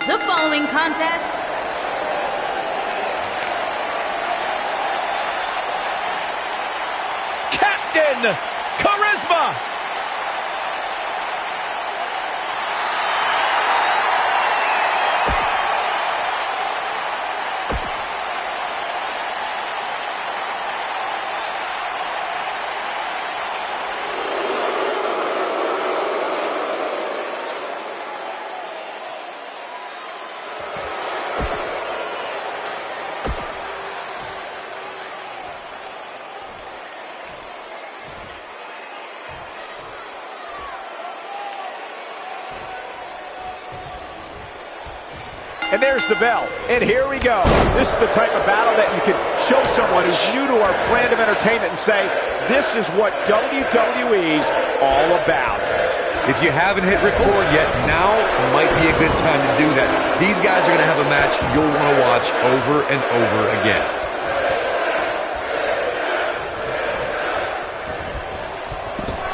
The following contest Captain Charisma. And there's the bell, and here we go. This is the type of battle that you can show someone who's new to our brand of entertainment and say, this is what WWE's all about. If you haven't hit record yet, now might be a good time to do that. These guys are going to have a match you'll want to watch over and over again.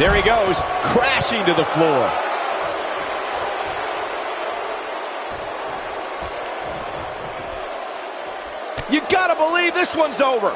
There he goes, crashing to the floor. You gotta believe this one's over.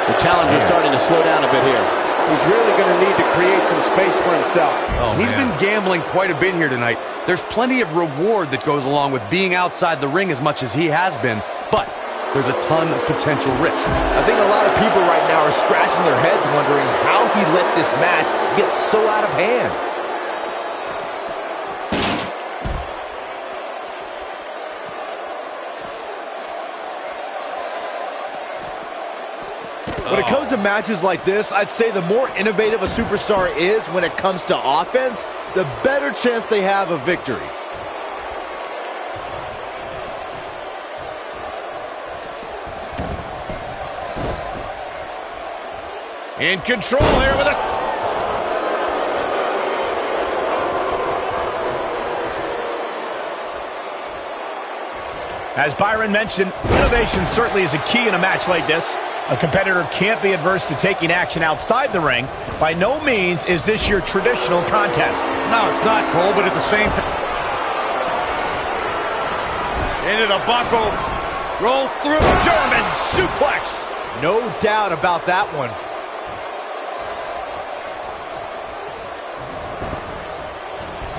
The challenger's starting to slow down a bit here. He's really going to need to create some space for himself. He's been gambling quite a bit here tonight. There's plenty of reward that goes along with being outside the ring as much as he has been, but there's a ton of potential risk. I think a lot of people right now are scratching their heads wondering how he let this match get so out of hand. When it comes to matches like this, I'd say the more innovative a superstar is when it comes to offense, the better chance they have of victory. In control here with a... As Byron mentioned, innovation certainly is a key in a match like this. A competitor can't be adverse to taking action outside the ring. By no means is this your traditional contest. No, it's not, Cole, but at the same time... Into the buckle. Roll through. German suplex. No doubt about that one.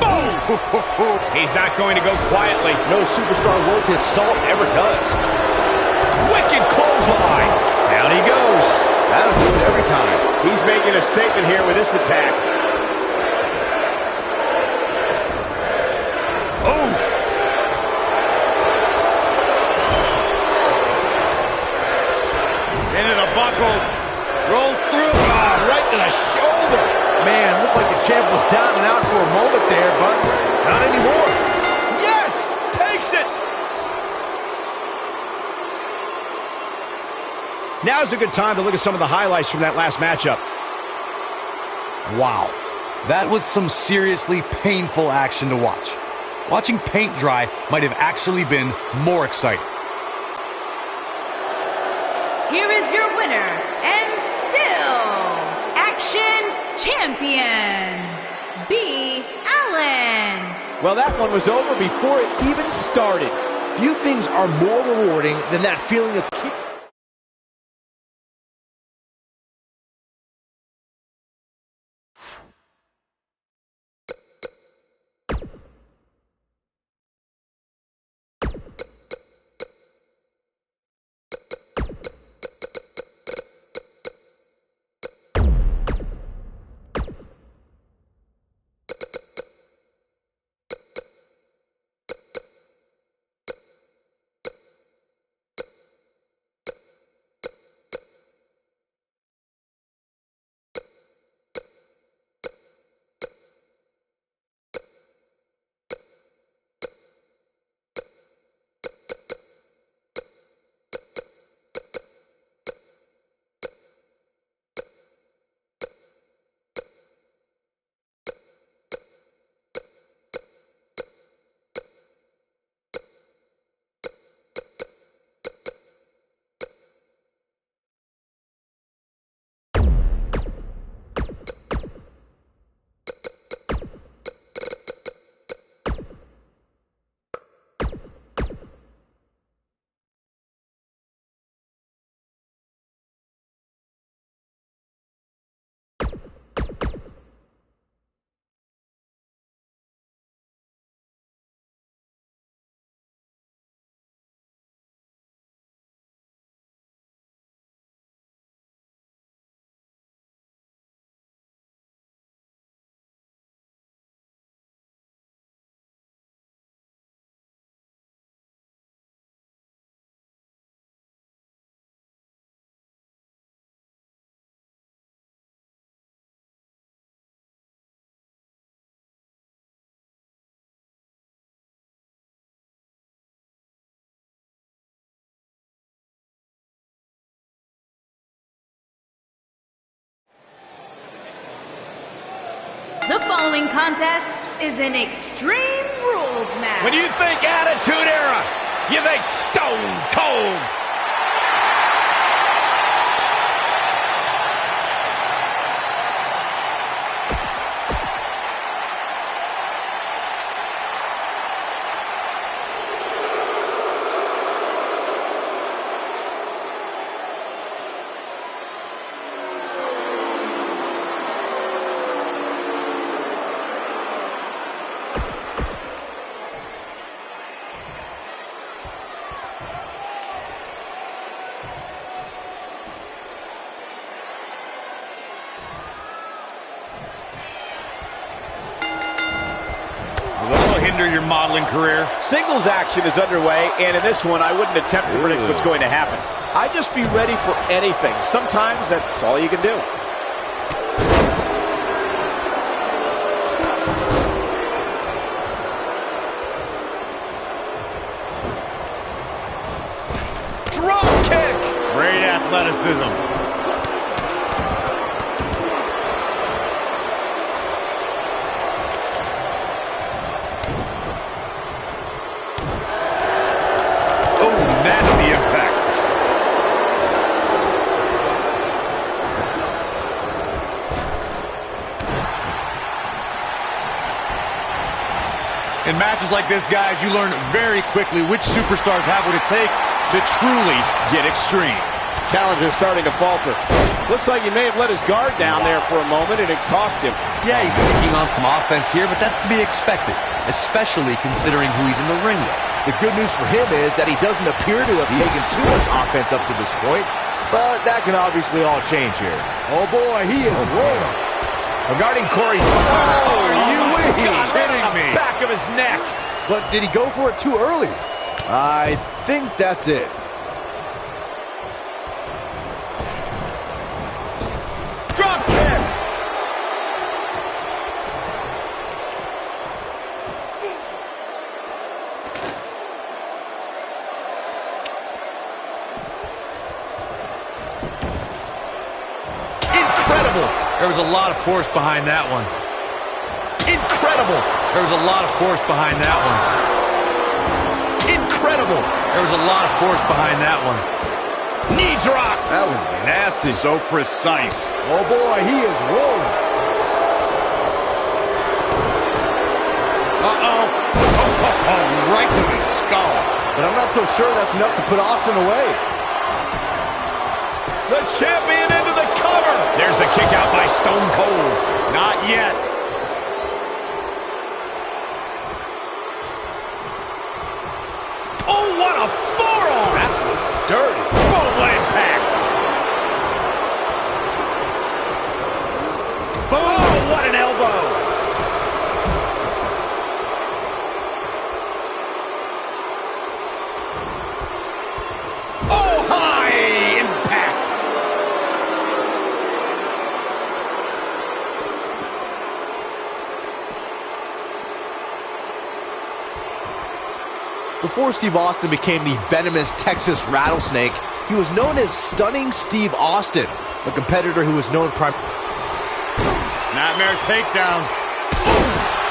Boom! He's not going to go quietly. No superstar worth his salt ever does. Wicked clothesline. Down he goes. That'll do it every time. He's making a statement here with this attack. Oh! Into the buckle. Roll through. Oh, right to the shoulder. Man, looked like the champ was down and out for a moment there, but not anymore. Yes! Takes it! Now's a good time to look at some of the highlights from that last matchup. Wow, that was some seriously painful action to watch. Watching paint dry might have actually been more exciting. Here is your winner, and still Action Champion, B. Allen. Well, that one was over before it even started. Few things are more rewarding than that feeling of The following contest is an Extreme Rules match. When you think Attitude Era, you think Stone Cold. Hinder your modeling career. Singles action is underway, and in this one, I wouldn't attempt to predict what's going to happen. I'd just be ready for anything. Sometimes that's all you can do. Drop kick. Great athleticism. In matches like this, guys, you learn very quickly which superstars have what it takes to truly get extreme. Challenger starting to falter. Looks like he may have let his guard down there for a moment, and it cost him. Yeah, he's taking on some offense here, but that's to be expected, especially considering who he's in the ring with. The good news for him is that he doesn't appear to have taken too much offense up to this point, but that can obviously all change here. Oh boy, he is rolling. Regarding Corey, kidding me? Back of his neck. But did he go for it too early? I think that's it. Drop kick. Incredible. There was a lot of force behind that one. Incredible. There was a lot of force behind that one. Incredible. There was a lot of force behind that one. Knee drop. That was nasty. So precise. Oh boy, he is rolling. Uh-oh. Right to the skull. But I'm not so sure that's enough to put Austin away. The champion into the cover. There's the kick out by Stone Cold. Not yet. Oh, what a forearm. That was dirty. Full impact. Oh, what an elbow. Oh, high impact. Before Steve Austin became the venomous Texas Rattlesnake, he was known as Stunning Steve Austin, a competitor who was known primarily. Nightmare takedown.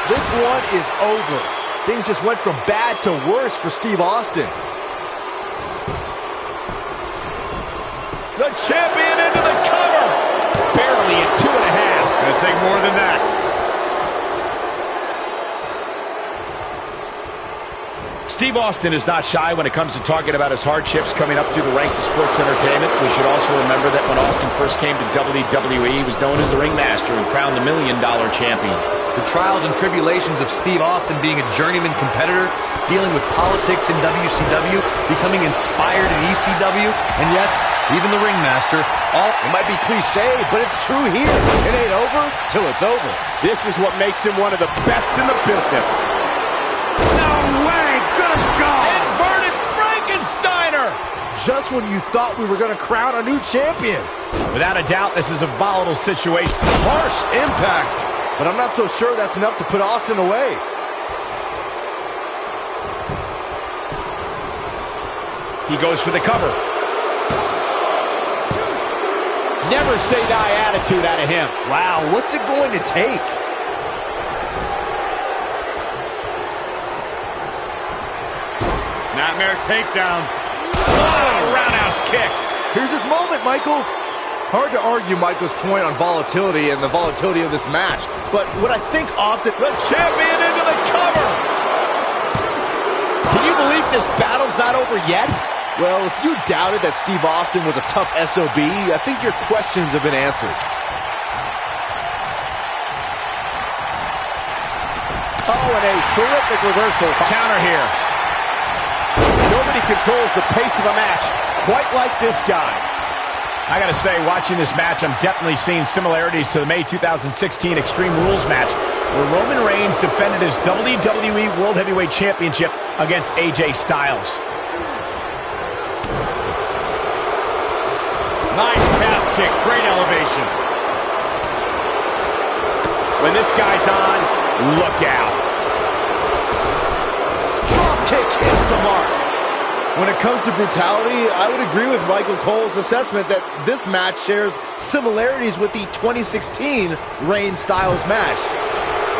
This one is over. Things just went from bad to worse for Steve Austin. The champion into the cover. Barely at 2.5. Gonna take more than that. Steve Austin is not shy when it comes to talking about his hardships coming up through the ranks of sports entertainment. We should also remember that when Austin first came to WWE, he was known as the ringmaster and crowned the $1 Million champion. The trials and tribulations of Steve Austin being a journeyman competitor, dealing with politics in WCW, becoming inspired in ECW, and yes, even the ringmaster. It might be cliche, but it's true here. It ain't over till it's over. This is what makes him one of the best in the business. No way! Good God! Inverted Frankensteiner! Just when you thought we were going to crown a new champion. Without a doubt, this is a volatile situation. Harsh impact. But I'm not so sure that's enough to put Austin away. He goes for the cover. Never say die attitude out of him. Wow, what's it going to take? Nightmare takedown. Oh, roundhouse kick. Here's his moment, Michael. Hard to argue Michael's point on volatility and the volatility of this match, but what I think often... The champion into the cover. Can you believe this battle's not over yet? Well, if you doubted that Steve Austin was a tough SOB, I think your questions have been answered. Oh, and a terrific reversal. Counter here. Nobody controls the pace of a match quite like this guy. I gotta say, watching this match, I'm definitely seeing similarities to the May 2016 Extreme Rules match, where Roman Reigns defended his WWE World Heavyweight Championship against AJ Styles. Nice calf kick. Great elevation. When this guy's on, look out. Drop kick hits the mark. When it comes to brutality, I would agree with Michael Cole's assessment that this match shares similarities with the 2016 Reigns-Styles match.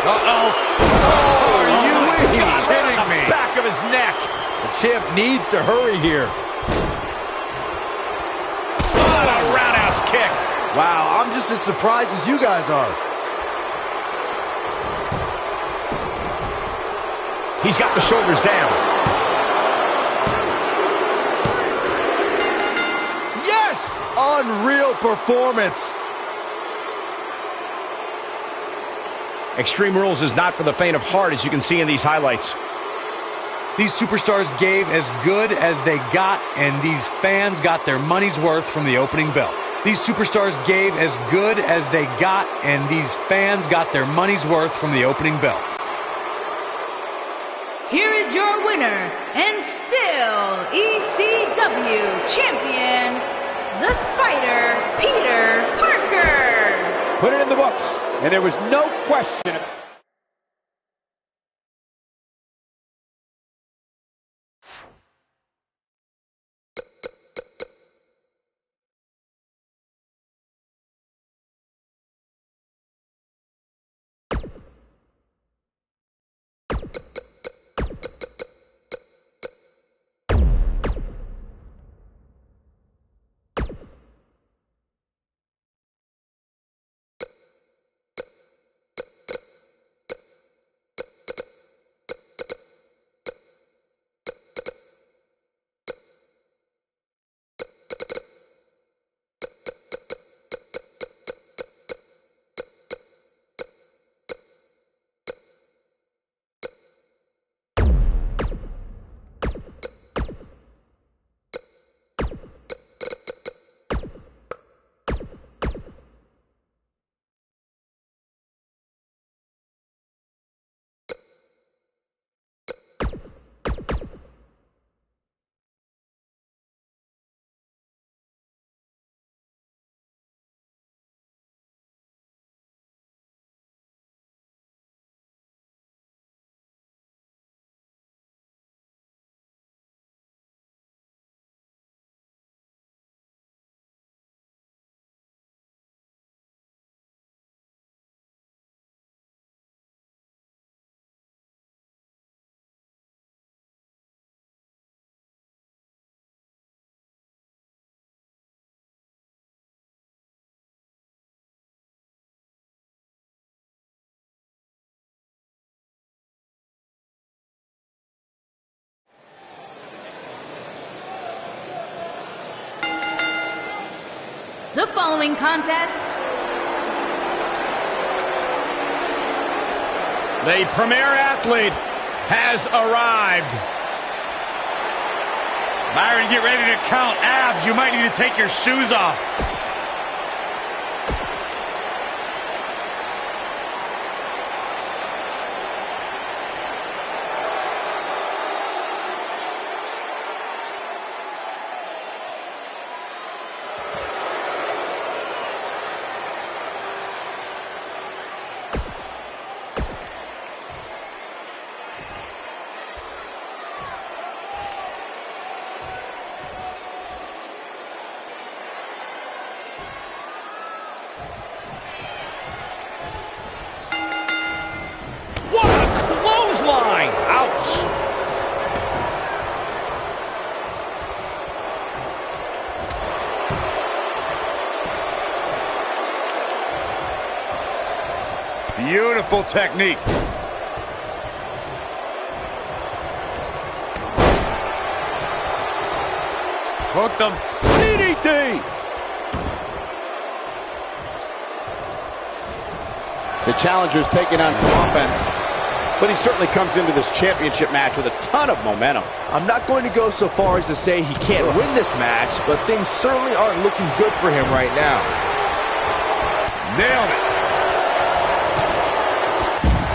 Uh-oh. Oh, Are you kidding me? Back of his neck. The champ needs to hurry here. Oh, a roundhouse kick. Wow, I'm just as surprised as you guys are. He's got the shoulders down. Yes! Unreal performance. Extreme Rules is not for the faint of heart, as you can see in these highlights. These superstars gave as good as they got, and these fans got their money's worth from the opening bell. These superstars gave as good as they got, and these fans got their money's worth from the opening bell. Here is your winner, and still ECW champion, the Spider, Peter Parker. Put it in the books, and there was no question. The following contest, The premier athlete has arrived. Byron, get ready to count abs. You might need to take your shoes off. Beautiful technique. Hooked him. DDT! The challenger's taking on some offense, but he certainly comes into this championship match with a ton of momentum. I'm not going to go so far as to say he can't win this match, but things certainly aren't looking good for him right now. Nailed it.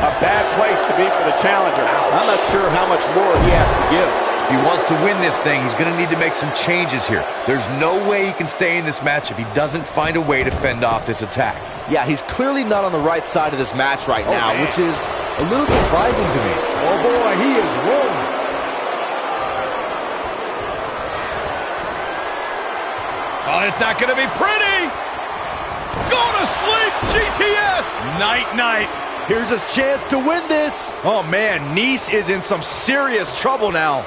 A bad place to be for the challenger. Ouch. I'm not sure how much more he has to give. If he wants to win this thing, he's going to need to make some changes here. There's no way he can stay in this match if he doesn't find a way to fend off this attack. Yeah, he's clearly not on the right side of this match right now, man. which is a little surprising to me. Oh boy, he is rolling. Oh, it's not going to be pretty. Go to sleep, GTS. Night, night. Here's his chance to win this. Oh man, Nice is in some serious trouble now.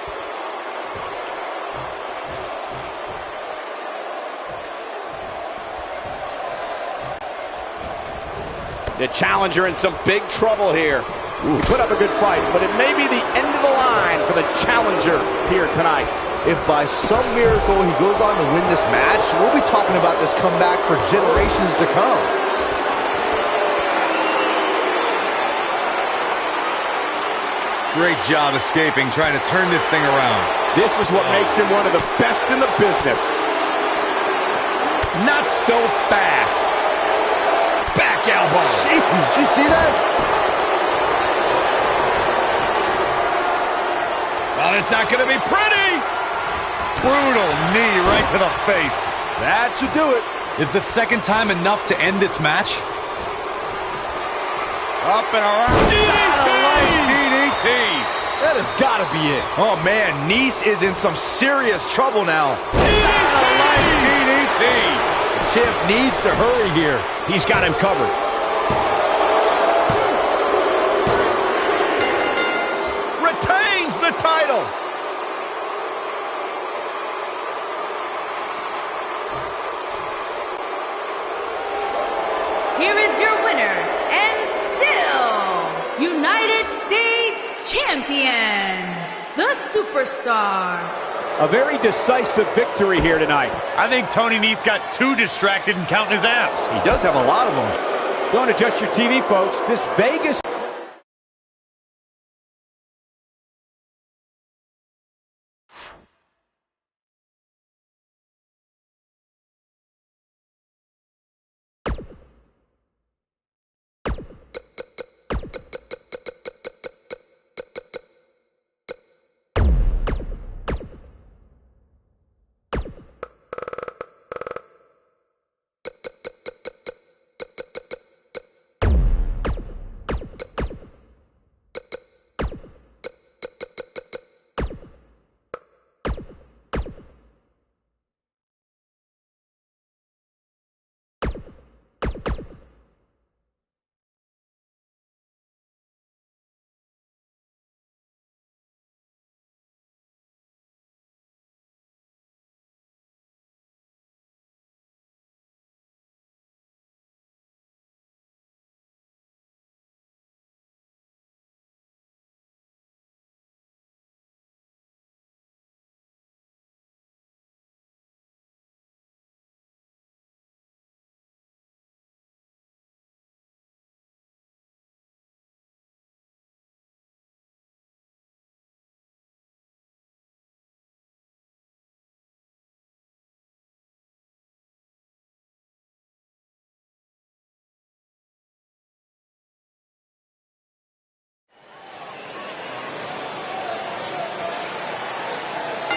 The challenger in some big trouble here. He put up a good fight, but it may be the end of the line for the challenger here tonight. If by some miracle he goes on to win this match, we'll be talking about this comeback for generations to come. Great job escaping, trying to turn this thing around. This is what makes him one of the best in the business. Not so fast. Back elbow. Jeez, did you see that? Oh, it's not going to be pretty. Brutal knee right to the face. That should do it. Is the second time enough to end this match? Up and around. DDT! That has got to be it. Oh man, Nice is in some serious trouble now. DDT! The champ needs to hurry here. He's got him covered. Retains the title. Here is your winner, and still United States Champion, the Superstar. A very decisive victory here tonight. I think Tony Nese got too distracted in counting his abs. He does have a lot of them. Don't adjust your TV, folks. This Vegas...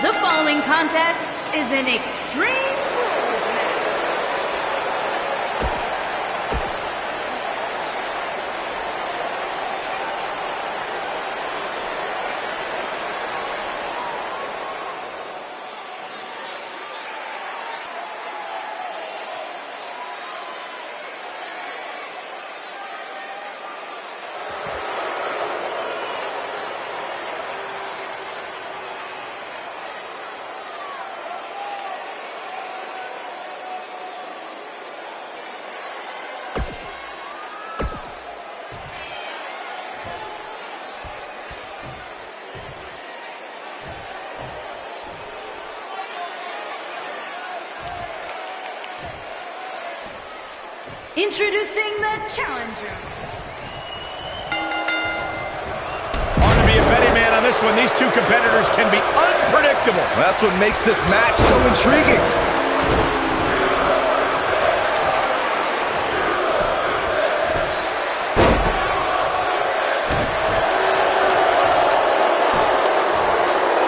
The following contest is an Extreme Rules match. Introducing the challenger. Hard to be a betting man on this one. These two competitors can be unpredictable. That's what makes this match so intriguing.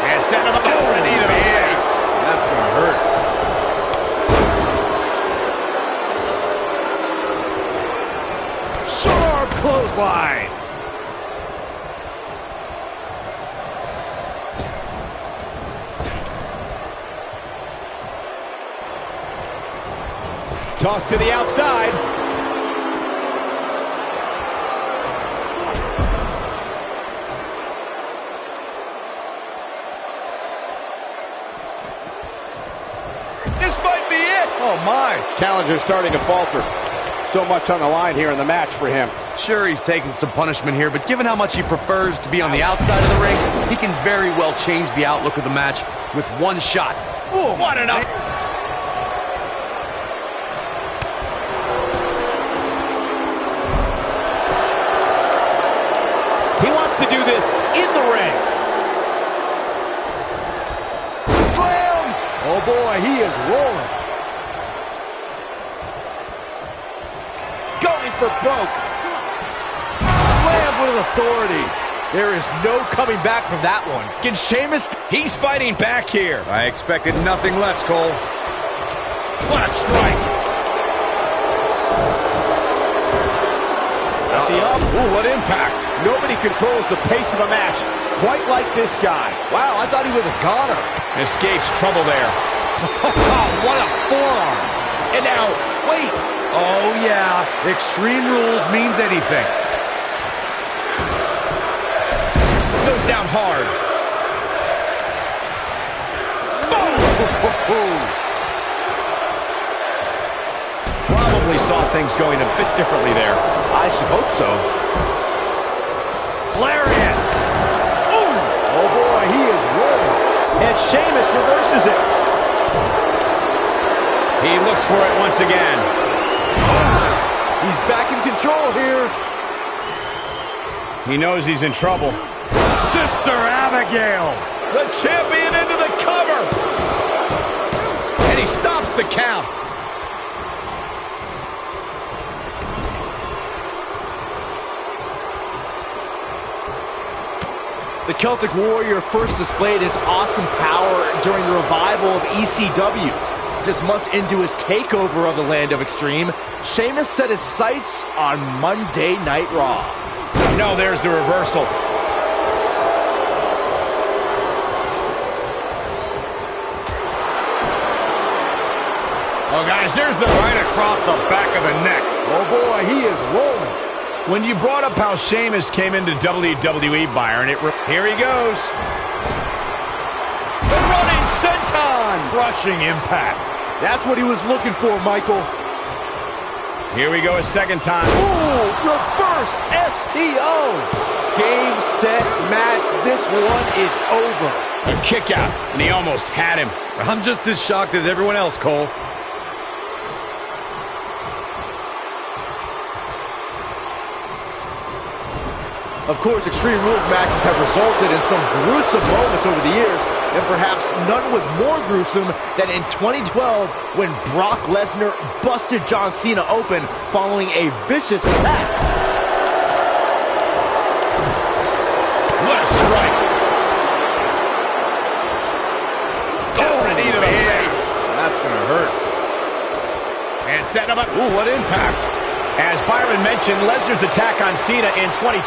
And set him up for a knee to the face. That's going to hurt. Sharp clothesline. Toss to the outside. This might be it. Oh, my. Challenger's starting to falter. So much on the line here in the match for him. Sure, he's taking some punishment here, but given how much he prefers to be on the outside of the ring, he can very well change the outlook of the match with one shot. Ooh, what enough. He wants to do this in the ring. Slam! Oh, boy, he is rolling. Going for broke. Slam with authority. There is no coming back from that one. Can Sheamus? He's fighting back here. I expected nothing less, Cole. What a strike. At the up. Ooh, what impact. Nobody controls the pace of a match quite like this guy. Wow, I thought he was a goner. Escapes trouble there. What a forearm. And now, wait. Oh, yeah. Extreme Rules means anything. Goes down hard. Probably saw things going a bit differently there. I should hope so. Lariat. Ooh. Oh, boy, he is rolling. And Sheamus reverses it. He looks for it once again. He's back in control here. He knows he's in trouble. Sister Abigail. The champion into the cover. And he stops the count. The Celtic Warrior first displayed his awesome power during the revival of ECW. Just months into his takeover of the Land of Extreme, Sheamus set his sights on Monday Night Raw. No, there's the reversal. Oh, guys, there's the right across the back of the neck. Oh, boy, he is rolling. When you brought up how Sheamus came into WWE, Byron, here he goes. The running senton. Crushing impact. That's what he was looking for, Michael. Here we go a second time. Ooh, reverse STO. Game, set, match. This one is over. A kick out, and he almost had him. I'm just as shocked as everyone else, Cole. Of course, Extreme Rules matches have resulted in some gruesome moments over the years, and perhaps none was more gruesome than in 2012 when Brock Lesnar busted John Cena open following a vicious attack. What a strike. Oh, a knee to the face. That's going to hurt. And setting him up. Ooh, what impact. As Byron mentioned, Lesnar's attack on Cena in 2012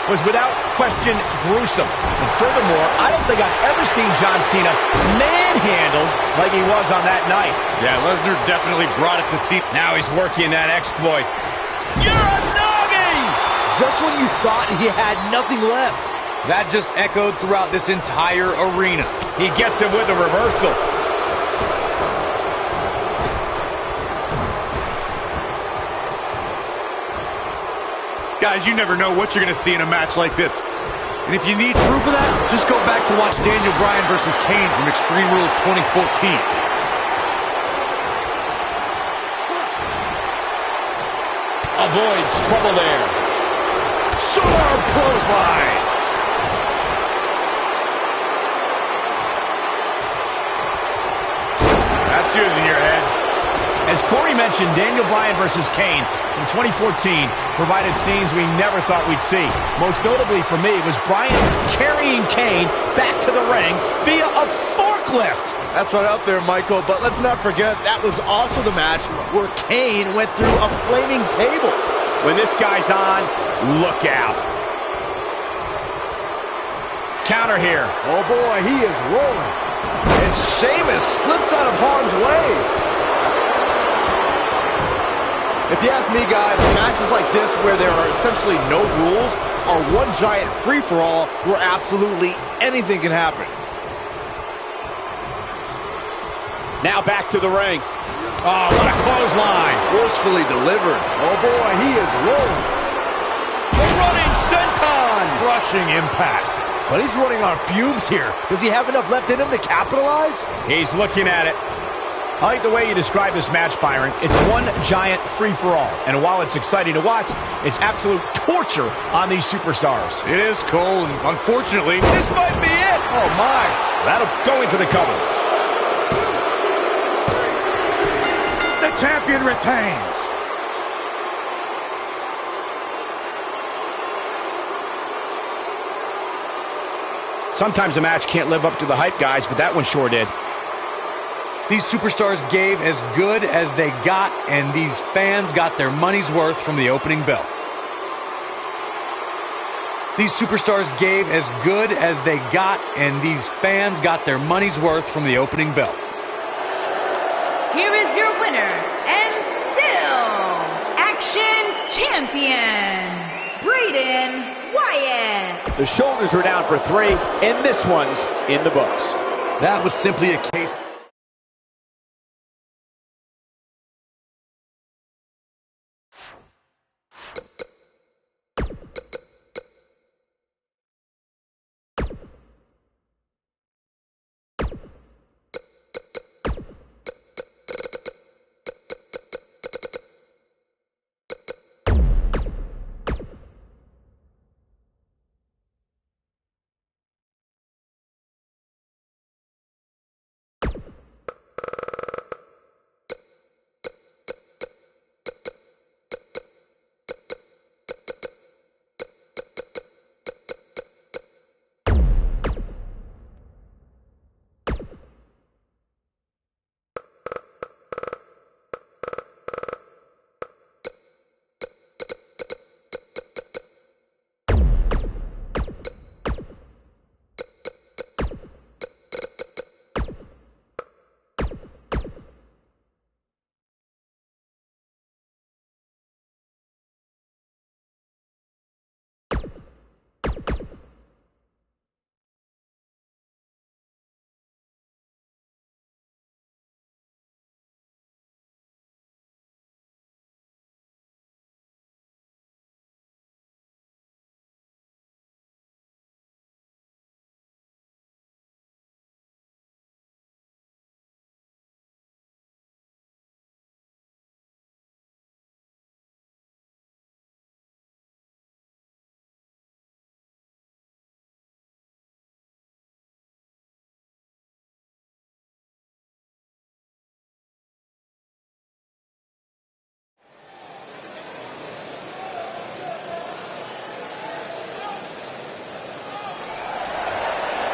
was without question gruesome. And furthermore, I don't think I've ever seen John Cena manhandled like he was on that night. Yeah, Lesnar definitely brought it to Cena. Now he's working that exploit. You're a doggy! Just when you thought he had nothing left. That just echoed throughout this entire arena. He gets him with a reversal. Guys, you never know what you're going to see in a match like this. And if you need proof of that, just go back to watch Daniel Bryan versus Kane from Extreme Rules 2014. avoids trouble there. Sharp clothesline. That's using your head. As Corey mentioned, Daniel Bryan versus Kane in 2014 provided scenes we never thought we'd see. Most notably for me was Bryan carrying Kane back to the ring via a forklift. That's right up there, Michael, but let's not forget that was also the match where Kane went through a flaming table. When this guy's on, look out. Counter here. Oh boy, he is rolling. And Sheamus slips out of harm's way. If you ask me, guys, matches like this where there are essentially no rules are one giant free-for-all where absolutely anything can happen. Now back to the ring. Oh, what a clothesline. Forcefully delivered. Oh boy, he is rolling. The running senton. Crushing impact. But he's running on fumes here. Does he have enough left in him to capitalize? He's looking at it. I like the way you describe this match, Byron. It's one giant free-for-all. And while it's exciting to watch, it's absolute torture on these superstars. It is, Cole, and unfortunately, This might be it. Oh, my. That'll go in for the cover. the champion retains. Sometimes a match can't live up to the hype, guys, but that one sure did. These superstars gave as good as they got, and these fans got their money's worth from the opening bell. These superstars gave as good as they got, and these fans got their money's worth from the opening bell. Here is your winner, and still Action Champion, Braden Wyatt. The shoulders were down for 3, and this one's in the books. That was simply a case.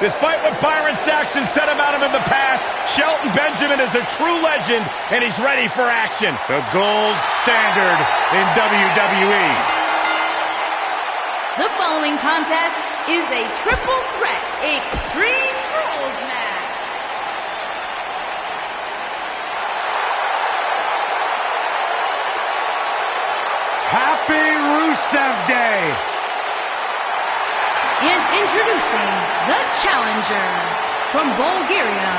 Despite what Byron Saxton said about him in the past, Shelton Benjamin is a true legend, and he's ready for action. The gold standard in WWE. The following contest is a triple threat Extreme Rules match. Happy Rusev Day. And introducing the challenger from Bulgaria,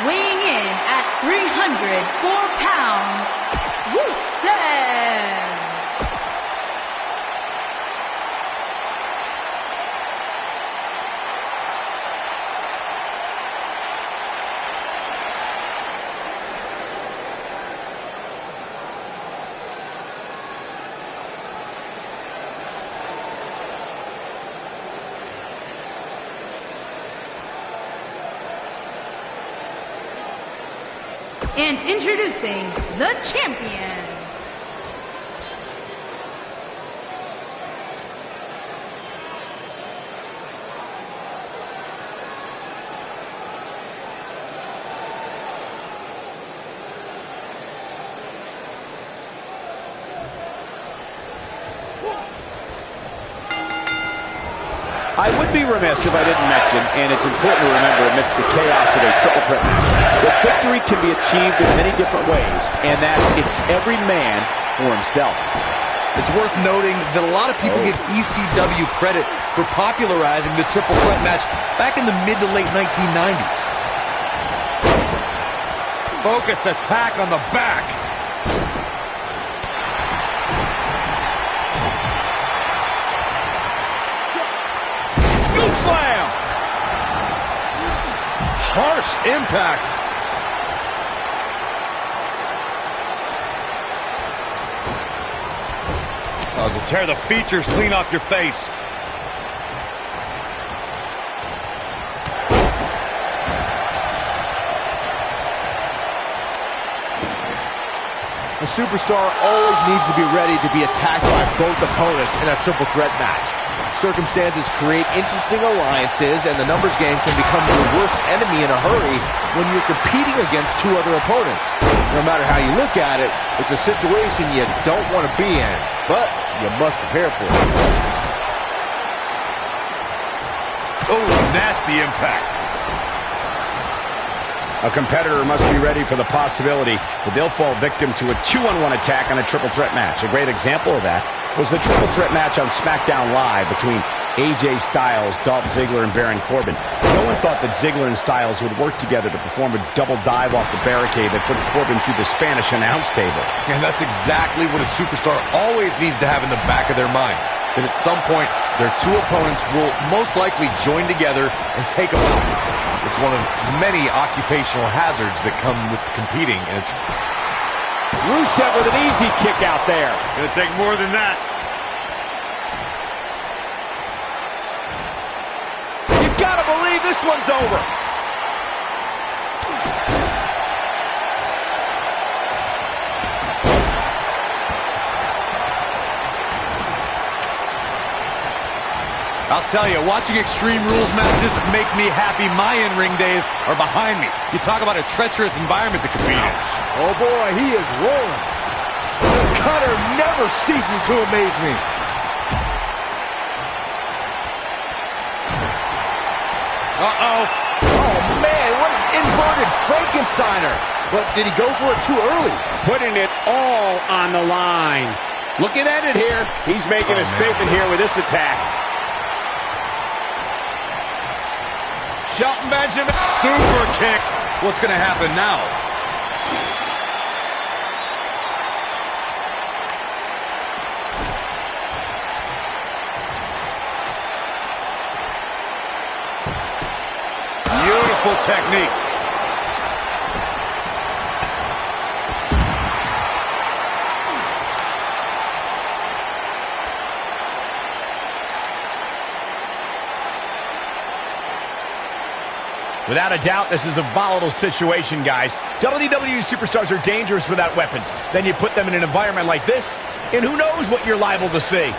weighing in at 304 pounds, Rusev. And introducing the champion. I would be remiss if I didn't mention, and it's important to remember amidst the chaos of a triple threat match, that victory can be achieved in many different ways, and that it's every man for himself. It's worth noting that a lot of people give ECW credit for popularizing the triple threat match back in the mid to late 1990s. Focused attack on the back. Slam! Harsh impact. It'll tear the features clean off your face. A superstar always needs to be ready to be attacked by both opponents in a triple threat match. Circumstances create interesting alliances, and the numbers game can become your worst enemy in a hurry when you're competing against two other opponents. No matter how you look at it, it's a situation you don't want to be in, but you must prepare for it. Oh, nasty impact. A competitor must be ready for the possibility that they'll fall victim to a 2-on-1 attack on a triple threat match. A great example of that was the triple threat match on SmackDown Live between AJ Styles, Dolph Ziggler, and Baron Corbin. No one thought that Ziggler and Styles would work together to perform a double dive off the barricade that put Corbin through the Spanish announce table. And that's exactly what a superstar always needs to have in the back of their mind. That at some point, their two opponents will most likely join together and take them out. It's one of many occupational hazards that come with competing in a Rusev with an easy kick out there. Gonna take more than that. You gotta believe this one's over. I'll tell you, watching Extreme Rules matches make me happy. My in-ring days are behind me. You talk about a treacherous environment to compete in. Oh boy, he is rolling. The cutter never ceases to amaze me. Uh-oh. Oh man, what an inverted Frankensteiner. But did he go for it too early? Putting it all on the line. Looking at it here. He's making a statement here with this attack. Shelton Benjamin. Super kick. What's going to happen now? Beautiful technique. Without a doubt, this is a volatile situation, guys. WWE superstars are dangerous without weapons. Then you put them in an environment like this, and who knows what you're liable to see.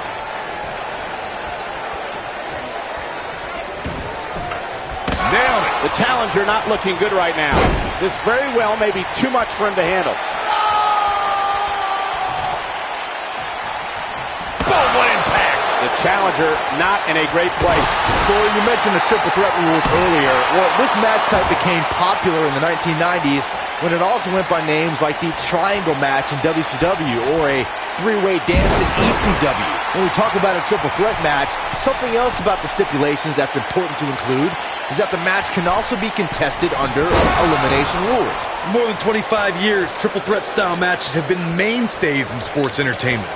Nailed it. The challenger not looking good right now. This very well may be too much for him to handle. Boom, what impact! The challenger not in a great place. Corey, you mentioned the triple threat rules earlier. Well, this match type became popular in the 1990s when it also went by names like the triangle match in WCW or a three-way dance in ECW. When we talk about a triple threat match, something else about the stipulations that's important to include is that the match can also be contested under elimination rules. For more than 25 years, triple threat style matches have been mainstays in sports entertainment.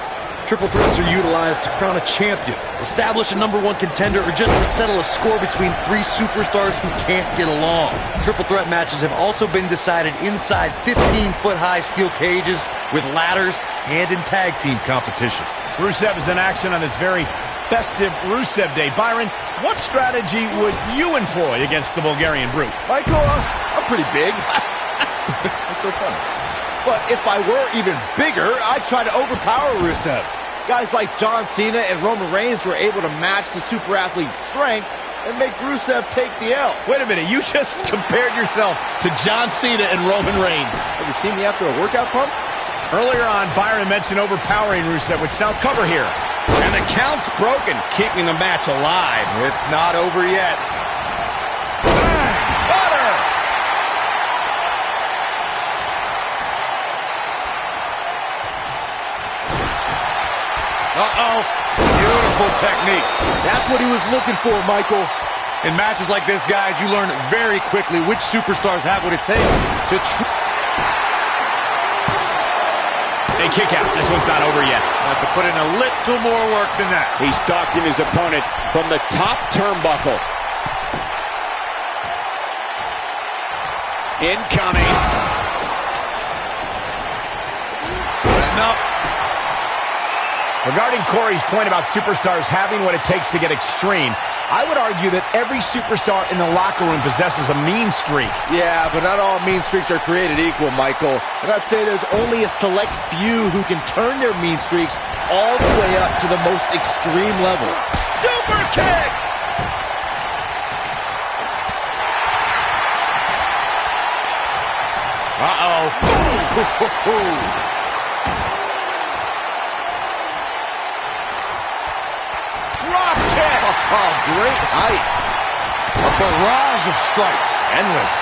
Triple threats are utilized to crown a champion, establish a #1 contender, or just to settle a score between three superstars who can't get along. Triple threat matches have also been decided inside 15-foot-high steel cages with ladders and in tag team competition. Rusev is in action on this very festive Rusev Day. Byron, what strategy would you employ against the Bulgarian Brute? Michael, I'm pretty big. What's so funny? But if I were even bigger, I'd try to overpower Rusev. Guys like John Cena and Roman Reigns were able to match the super athlete's strength and make Rusev take the L. Wait a minute, you just compared yourself to John Cena and Roman Reigns. Have you seen me after a workout pump? Earlier on, Byron mentioned overpowering Rusev, which now cover here. And the count's broken, keeping the match alive. It's not over yet. Cutter! Uh-oh. Beautiful technique. That's what he was looking for, Michael. In matches like this, guys, you learn very quickly which superstars have what it takes to... Hey, kick out. This one's not over yet. Have to put in a little more work than that. He's stalking his opponent from the top turnbuckle. Incoming. No. Regarding Corey's point about superstars having what it takes to get extreme, I would argue that every superstar in the locker room possesses a mean streak. Yeah, but not all mean streaks are created equal, Michael. And I'd say there's only a select few who can turn their mean streaks all the way up to the most extreme level. Super kick! Uh-oh. Drop kick! Oh, great height. A barrage of strikes. Endless.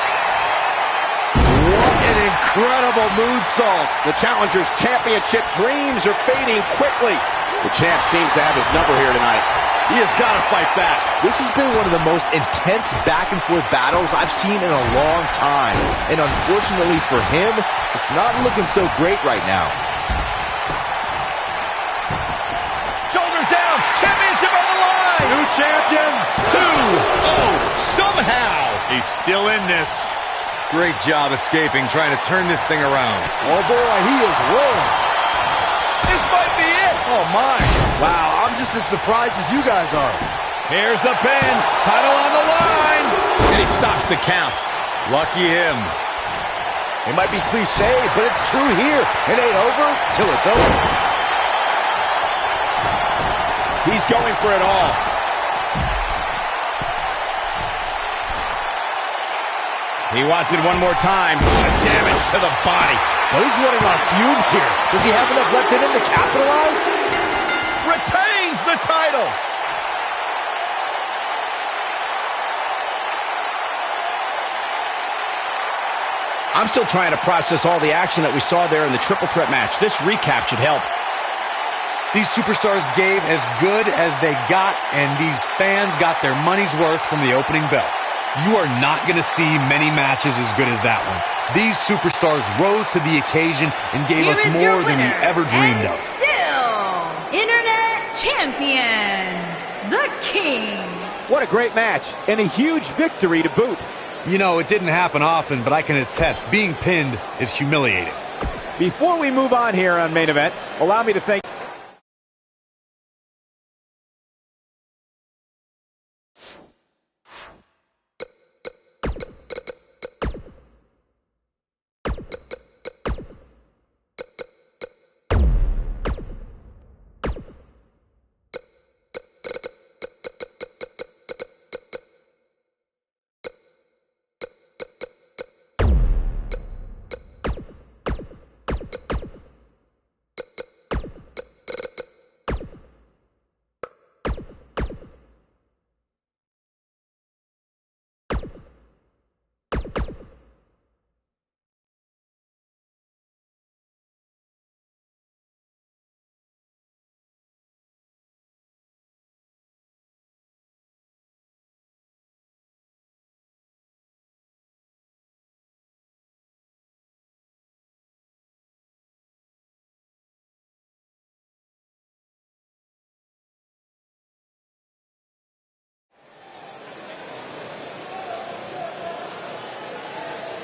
What an incredible moonsault. The challenger's championship dreams are fading quickly. The champ seems to have his number here tonight. He has got to fight back. This has been one of the most intense back-and-forth battles I've seen in a long time. And unfortunately for him, it's not looking so great right now. Shoulders down! Championship on the line! New champion. 2-0 somehow! He's still in this. Great job escaping, trying to turn this thing around. Oh, boy, he is rolling. This might be it! Oh, my. Wow, I'm just as surprised as you guys are. Here's the pin. Title on the line. And he stops the count. Lucky him. It might be cliche, but it's true here. It ain't over till it's over. He's going for it all. He wants it one more time. Damage to the body. Well, he's running on fumes here. Does he have enough left in him to capitalize? Retains the title. I'm still trying to process all the action that we saw there in the triple threat match. This recap should help. These superstars gave as good as they got, and these fans got their money's worth from the opening bell. You are not going to see many matches as good as that one. These superstars rose to the occasion and gave us more than you ever dreamed of. Still, Internet Champion, the King. What a great match, and a huge victory to boot. You know, it didn't happen often, but I can attest, being pinned is humiliating. Before we move on here on Main Event, allow me to thank...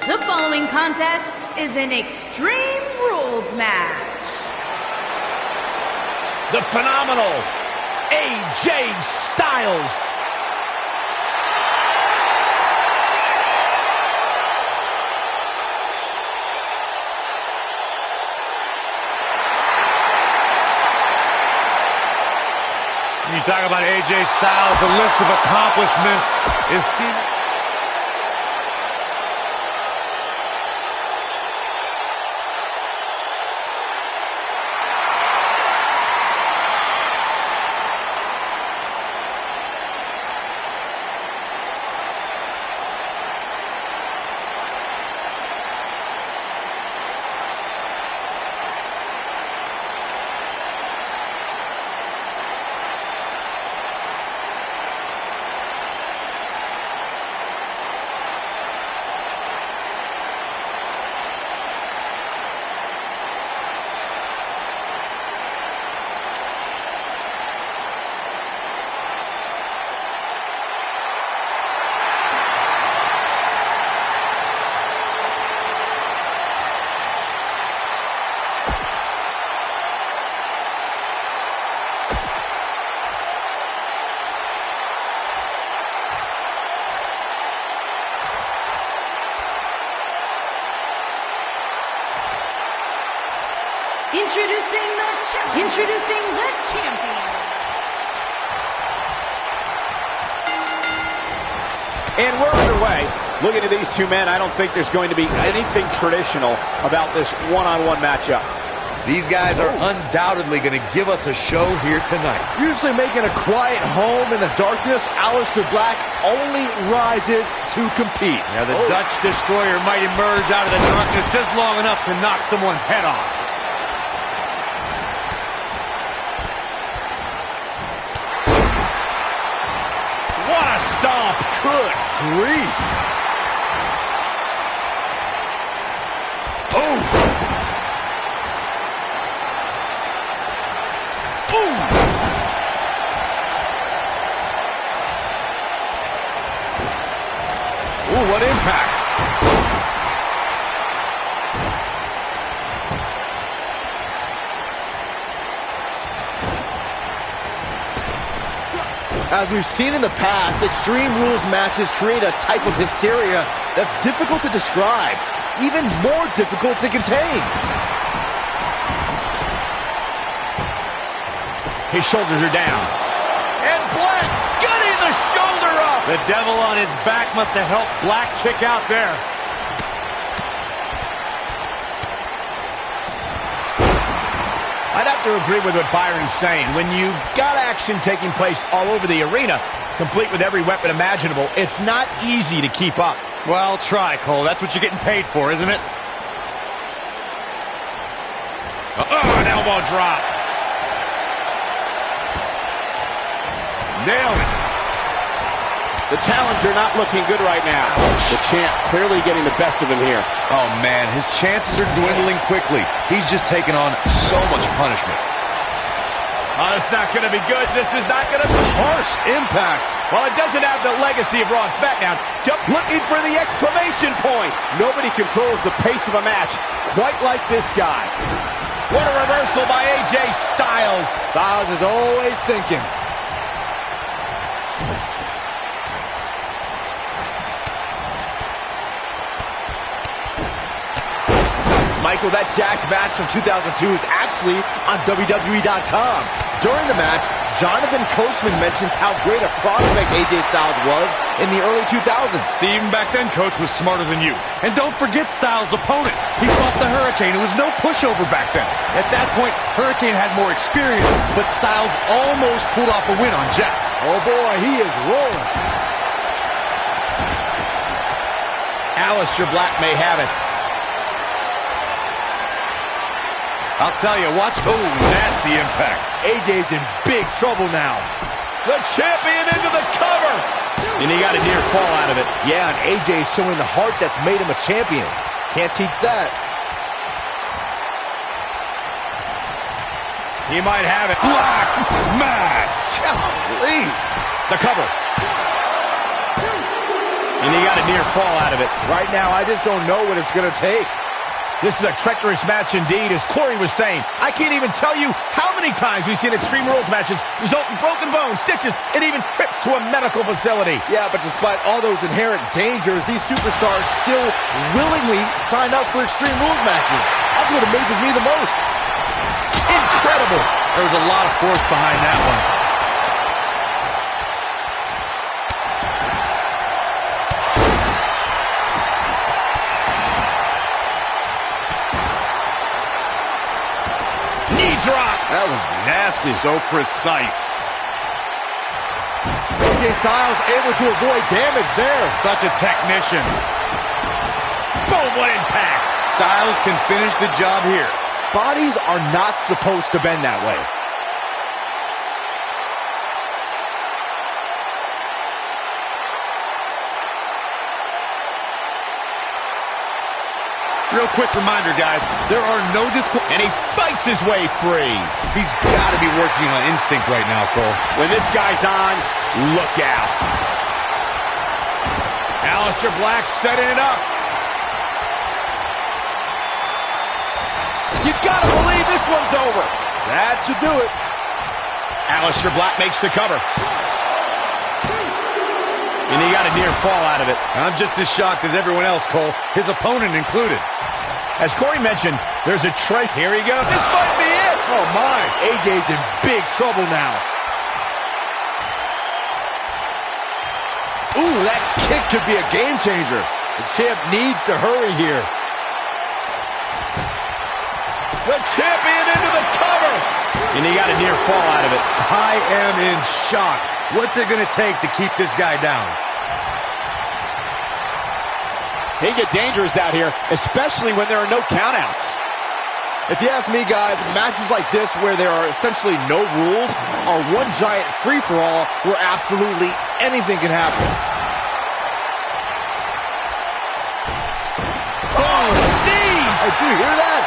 The following contest is an Extreme Rules match. The phenomenal AJ Styles. talk about AJ Styles, the list of accomplishments is seen. Introducing the champion. And we're underway. Looking at these two men, I don't think there's going to be anything traditional about this one-on-one matchup. These guys are undoubtedly going to give us a show here tonight. Usually making a quiet home in the darkness, Aleister Black only rises to compete. Yeah, the Dutch Destroyer might emerge out of the darkness just long enough to knock someone's head off. What a stomp. Good grief. Ooh, what impact. As we've seen in the past, Extreme Rules matches create a type of hysteria that's difficult to describe, even more difficult to contain. His shoulders are down. And Black getting the shoulder up. The devil on his back must have helped Black kick out there. I'd have to agree with what Byron's saying. When you've got action taking place all over the arena, complete with every weapon imaginable, it's not easy to keep up. Well, try, Cole. That's what you're getting paid for, isn't it? An elbow drop. Nailed it. The challenger not looking good right now. The champ clearly getting the best of him here. Oh, man, his chances are dwindling quickly. He's just taken on so much punishment. Oh, it's not going to be good. This is not going to be harsh impact. Well, it doesn't have the legacy of Raw and SmackDown. Looking for the exclamation point. Nobody controls the pace of a match quite like this guy. What a reversal by AJ Styles. Styles is always thinking. Michael, that Jacked match from 2002 is actually on WWE.com. During the match, Jonathan Kohlman mentions how great a prospect AJ Styles was in the early 2000s. See, even back then, Coach was smarter than you. And don't forget Styles' opponent. He fought the Hurricane. It was no pushover back then. At that point, Hurricane had more experience, but Styles almost pulled off a win on Jack. Oh boy, he is rolling. Aleister Black may have it. I'll tell you, watch. Oh, nasty impact. AJ's in big trouble now. The champion into the cover. And he got a near fall out of it. Yeah, and AJ's showing the heart that's made him a champion. Can't teach that. He might have it. Black Mass. Golly. The cover. And he got a near fall out of it. Right now, I just don't know what it's going to take. This is a treacherous match indeed, as Corey was saying. I can't even tell you how many times we've seen Extreme Rules matches result in broken bones, stitches, and even trips to a medical facility. Yeah, but despite all those inherent dangers, these superstars still willingly sign up for Extreme Rules matches. That's what amazes me the most. Incredible. There was a lot of force behind that one. That was nasty. So precise. AJ Styles able to avoid damage there. Such a technician. Boom, what impact. Styles can finish the job here. Bodies are not supposed to bend that way. Real quick reminder, guys, there are no And he fights his way free. He's got to be working on instinct right now, Cole. When this guy's on, look out. Aleister Black setting it up. You gotta believe this one's over. That should do it. Aleister Black makes the cover. And he got a near fall out of it. I'm just as shocked as everyone else, Cole, his opponent included. As Corey mentioned, there's a tray. Here he goes. This might be it. Oh my, AJ's in big trouble now. Ooh, that kick could be a game changer. The champ needs to hurry here. The champion into the cover. And he got a near fall out of it. I am in shock. What's it going to take to keep this guy down? They get dangerous out here, especially when there are no countouts. If you ask me, guys, matches like this where there are essentially no rules are one giant free-for-all where absolutely anything can happen. Oh, knees! Hey, do you hear that?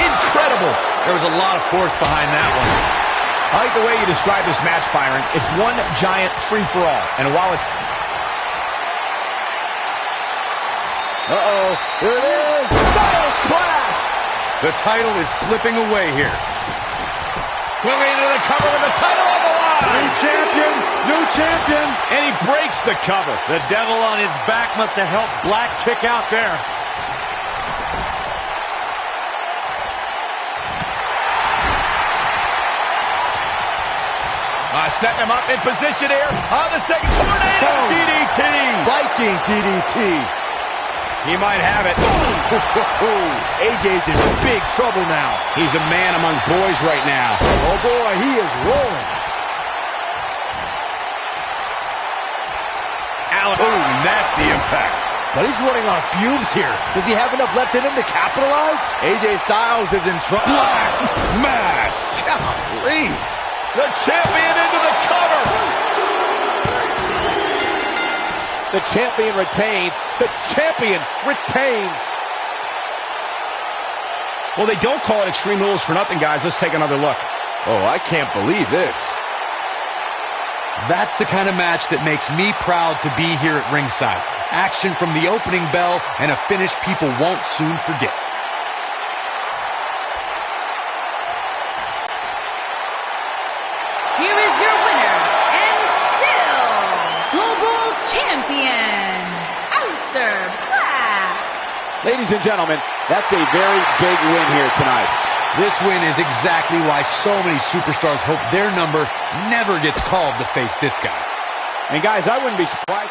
Incredible. There was a lot of force behind that one. I like the way you describe this match, Byron. It's one giant free-for-all. And while it... Uh-oh. Here it is. Styles Clash. The title is slipping away here. Quickly into the cover with the title on the line. New champion. New champion. And he breaks the cover. The devil on his back must have helped Black kick out there. Setting him up in position here on the second tornado DDT. Viking DDT. He might have it. AJ's in big trouble now. He's a man among boys right now. Oh boy, he is rolling. Oh, nasty impact. But he's running on fumes here. Does he have enough left in him to capitalize? AJ Styles is in trouble. Black Mass. Golly. The champion into the cover. The champion retains. The champion retains. Well, they don't call it Extreme Rules for nothing, guys. Let's take another look. Oh, I can't believe this. That's the kind of match that makes me proud to be here at ringside. Action from the opening bell and a finish people won't soon forget. Here is your winner, and still global champion, Aleister Black. Ladies and gentlemen, that's a very big win here tonight. This win is exactly why so many superstars hope their number never gets called to face this guy. And guys, I wouldn't be surprised.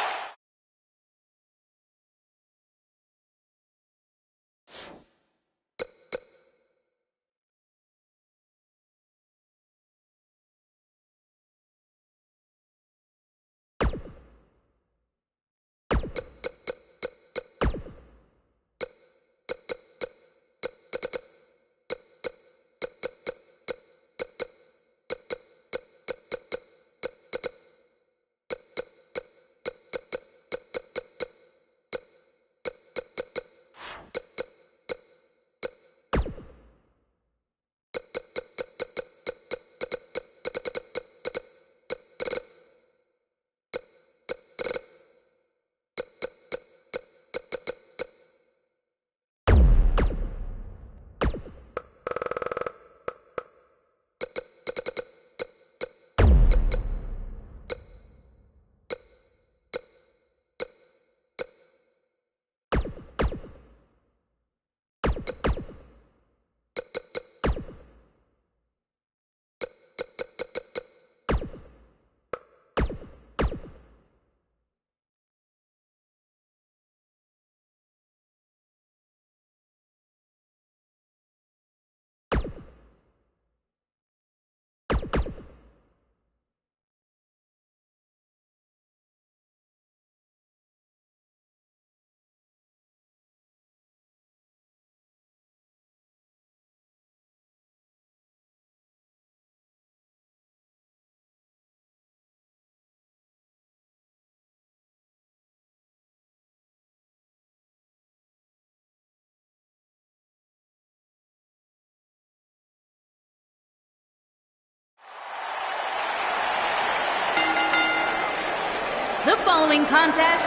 The following contest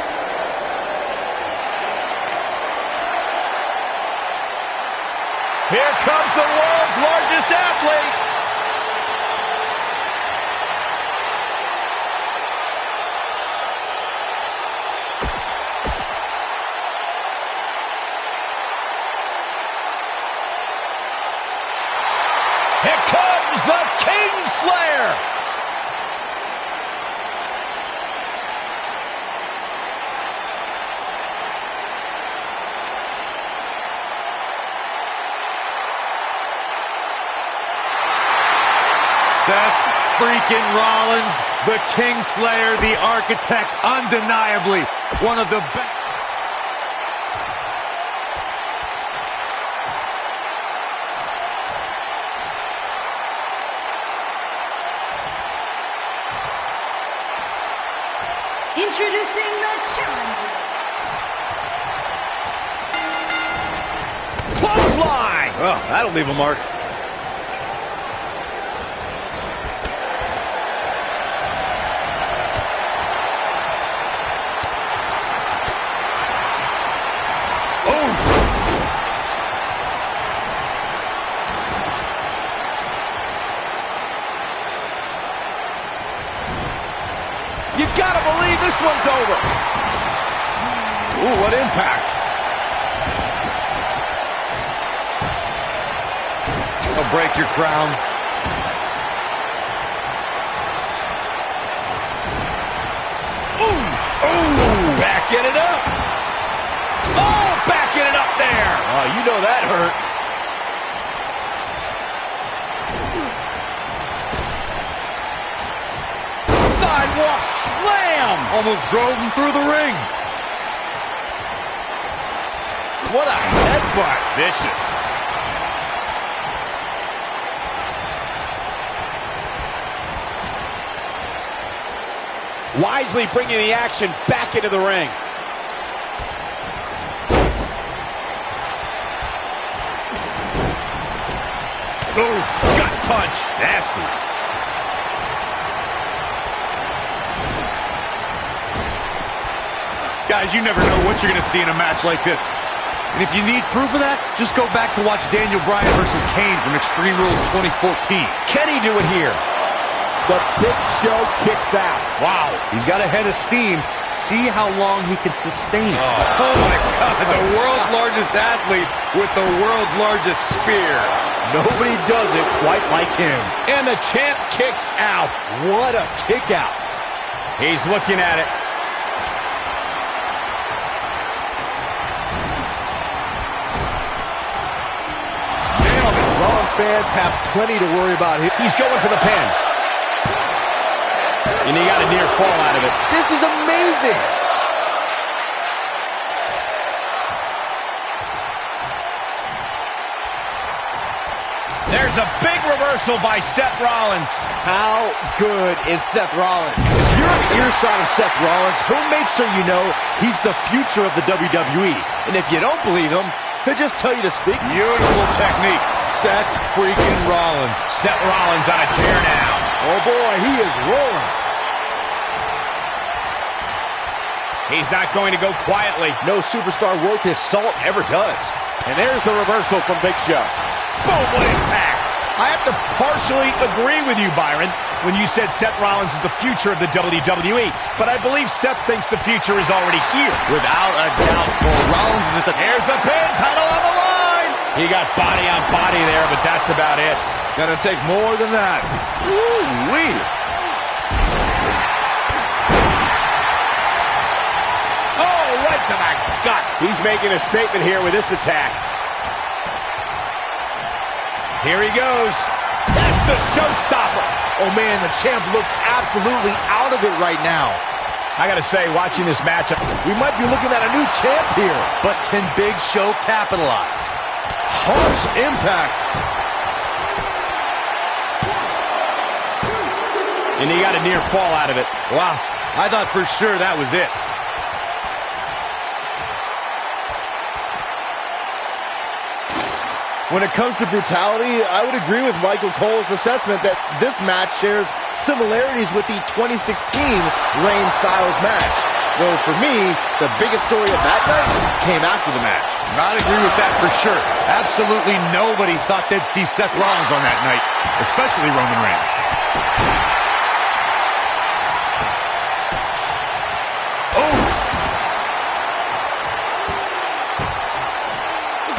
Here comes the world's largest athlete. Here comes the Kingslayer. Seth freaking Rollins, the Kingslayer, the architect, undeniably one of the best. introducing the challenger. Clothesline. Oh, that'll leave a mark. You gotta believe this one's over. Ooh, what impact. I'll break your crown. Ooh, backing it up. Oh, backing it up there. Oh, you know that hurt. Sidewalk slam. Almost drove him through the ring. What a headbutt. Vicious. Wisely bringing the action back into the ring. Oof, gut punch. Nasty. Guys, you never know what you're going to see in a match like this. And if you need proof of that, just go back to watch Daniel Bryan versus Kane from Extreme Rules 2014. Can he do it here? The Big Show kicks out. Wow, he's got a head of steam. See how long he can sustain it. Oh my God, the world's largest athlete with the world's largest spear. Nobody does it quite like him. And the champ kicks out. What a kick out. He's looking at it. Rollins fans have plenty to worry about here. He's going for the pin. And he got a near fall out of it. This is amazing. There's a big reversal by Seth Rollins. How good is Seth Rollins? If you're on the ear side of Seth Rollins, he'll make sure you know he's the future of the WWE. And if you don't believe him, he'll just tell you to speak. Beautiful technique. Seth freaking Rollins. Seth Rollins on a tear now. Oh boy, he is rolling. He's not going to go quietly. No superstar worth his salt ever does. And there's the reversal from Big Show. Boom, what impact. I have to partially agree with you, Byron, when you said Seth Rollins is the future of the WWE. But I believe Seth thinks the future is already here. Without a doubt, Rollins is at the... Here's the pin, title on the line. He got body on body there, but that's about it. Gonna take more than that. Ooh-wee. Oh, right to the gut. He's making a statement here with this attack. Here he goes. That's the showstopper. Oh man, the champ looks absolutely out of it right now. I gotta say, watching this matchup, We might be looking at a new champ here. But can Big Show capitalize? Harsh impact. and he got a near fall out of it. Wow, I thought for sure that was it. When it comes to brutality, I would agree with Michael Cole's assessment that this match shares similarities with the 2016 Reigns Styles match. Though for me, the biggest story of that night came after the match. I'd agree with that for sure. Absolutely nobody thought they'd see Seth Rollins on that night, especially Roman Reigns.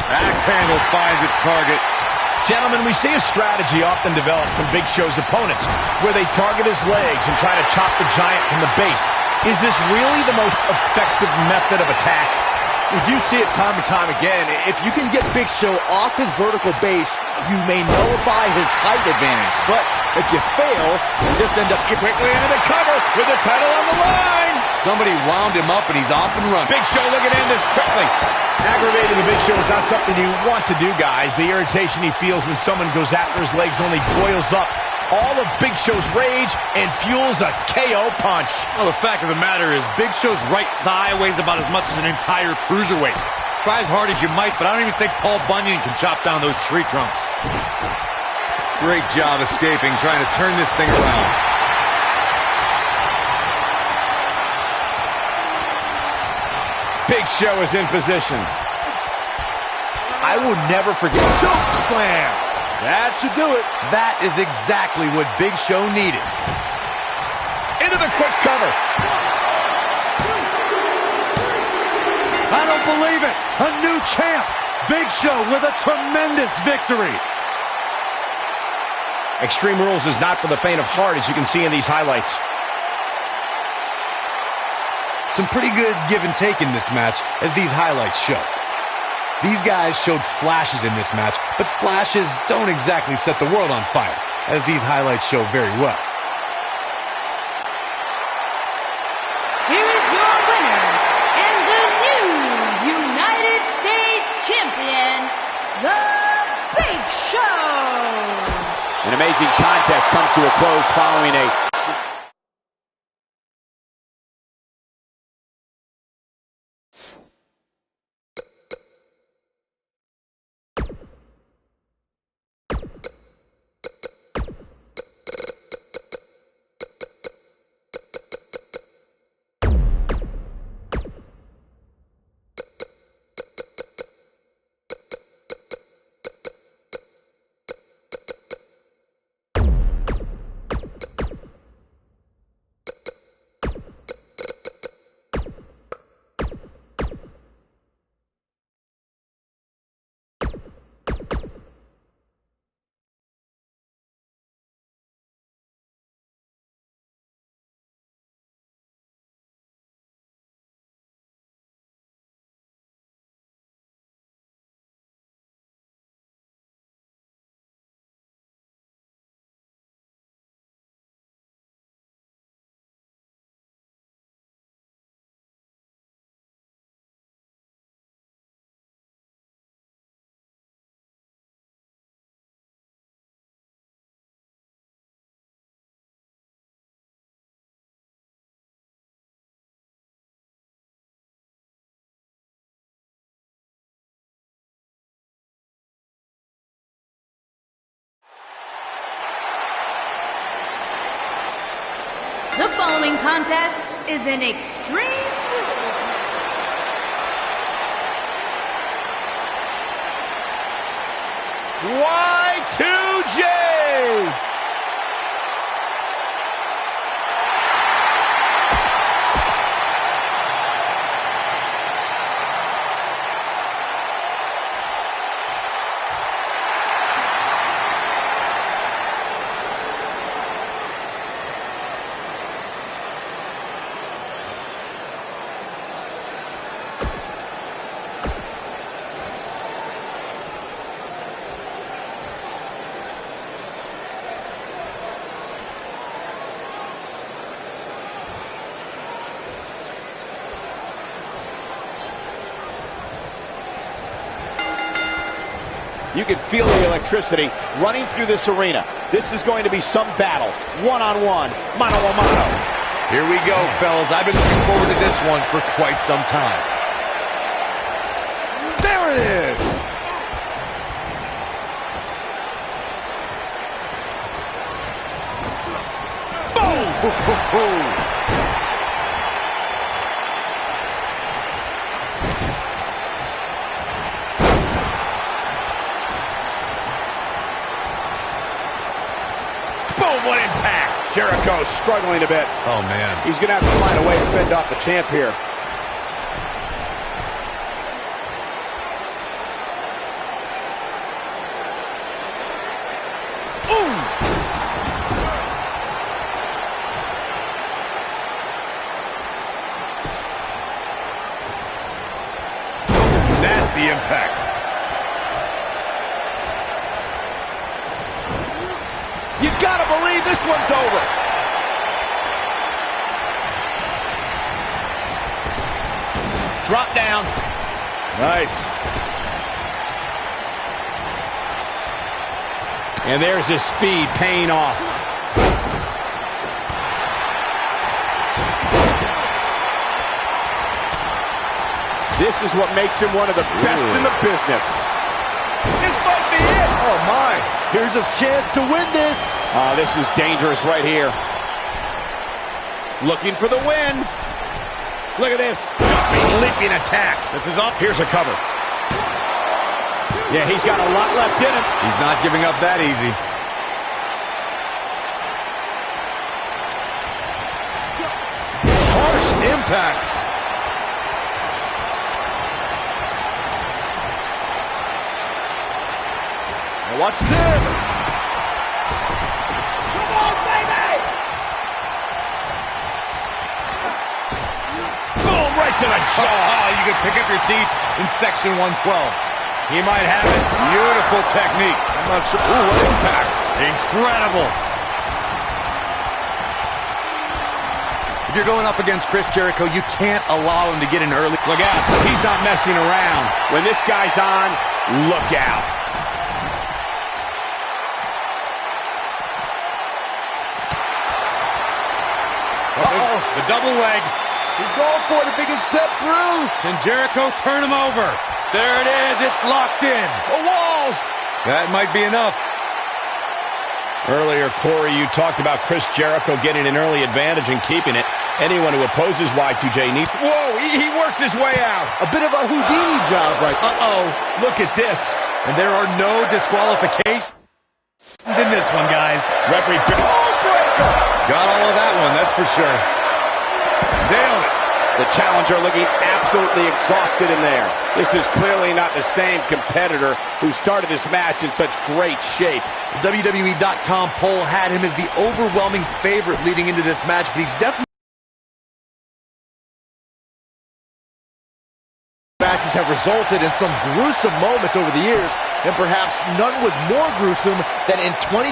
Axe handle finds its target. Gentlemen, we see a strategy often developed from Big Show's opponents where they target his legs and try to chop the giant from the base. Is this really the most effective method of attack? We do see it time and time again. If you can get Big Show off his vertical base, you may nullify his height advantage. But if you fail, you just end up Quickly into the cover with the title on the line. Somebody wound him up and he's off and running. Big Show looking to end this quickly. Aggravating the Big Show is not something you want to do, guys. The irritation he feels when someone goes after his legs only boils up all of Big Show's rage and fuels a KO punch. Well, the fact of the matter is Big Show's right thigh weighs about as much as an entire cruiserweight. Try as hard as you might, but I don't even think Paul Bunyan can chop down those tree trunks. Great job escaping, trying to turn this thing around. Big Show is in position. I will never forget choke slam. That should do it. That is exactly what Big Show needed. Into the quick cover. I don't believe it. A new champ. Big Show with a tremendous victory. Extreme Rules is not for the faint of heart, as you can see in these highlights. Some pretty good give and take in this match, as these highlights show. These guys showed flashes in this match, but flashes don't exactly set the world on fire, as these highlights show very well. Here is your winner, and the new United States Champion, The Big Show. An amazing contest comes to a close following a The following contest is an Extreme Rules Y2J! You can feel the electricity running through this arena. This is going to be some battle. One-on-one, mano-a-mano. Here we go, fellas. I've been looking forward to this one for quite some time. There it is. Boom, what impact. Jericho struggling a bit. Oh, man. He's going to have to find a way to fend off the champ here. Nasty impact. You gotta believe this one's over. Drop down. Nice. And there's his speed paying off. This is what makes him one of the best in the business. This might be it. Oh, my. Here's his chance to win this. Oh, this is dangerous right here. Looking for the win. Look at this. Jumping, leaping attack. This is up. Here's a cover. Yeah, he's got a lot left in him. He's not giving up that easy. Harsh impact. Now watch this. Come on, baby! Boom, right to the jaw. Oh, you can pick up your teeth in section 112. He might have it. Beautiful technique. I'm not sure. Ooh, what impact. Incredible. If you're going up against Chris Jericho, you can't allow him to get in early. Look out. He's not messing around. When this guy's on, look out. Uh-oh. The double leg. He's going for it if he can step through. Can Jericho turn him over? There it is. It's locked in. The walls. That might be enough. Earlier, Corey, you talked about Chris Jericho getting an early advantage and keeping it. Anyone who opposes Y2J needs... Whoa, he works his way out. A bit of a Houdini job right. Uh-oh, look at this. And there are no disqualifications in this one, guys. Referee... Oh, breaker! Got all of that one, that's for sure. Nailed it. The challenger looking absolutely exhausted in there. This is clearly not the same competitor who started this match in such great shape. The WWE.com poll had him as the overwhelming favorite leading into this match, but he's definitely... Matches have resulted in some gruesome moments over the years, and perhaps none was more gruesome than in 2012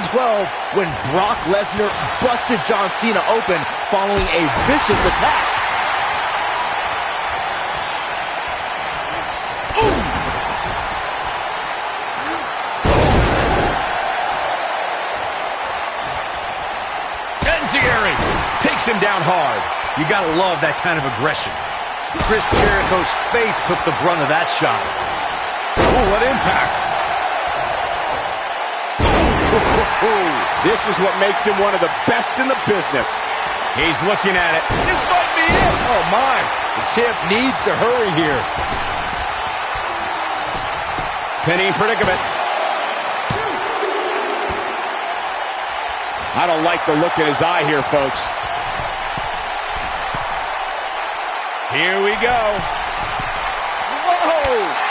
when Brock Lesnar busted John Cena open following a vicious attack. Enziguri takes him down hard. You gotta love that kind of aggression. Chris Jericho's face took the brunt of that shot. Oh, what impact. This is what makes him one of the best in the business. He's looking at it. This might be it. Oh, my. The champ needs to hurry here. Pinning predicament. I don't like the look in his eye here, folks. Here we go. Whoa!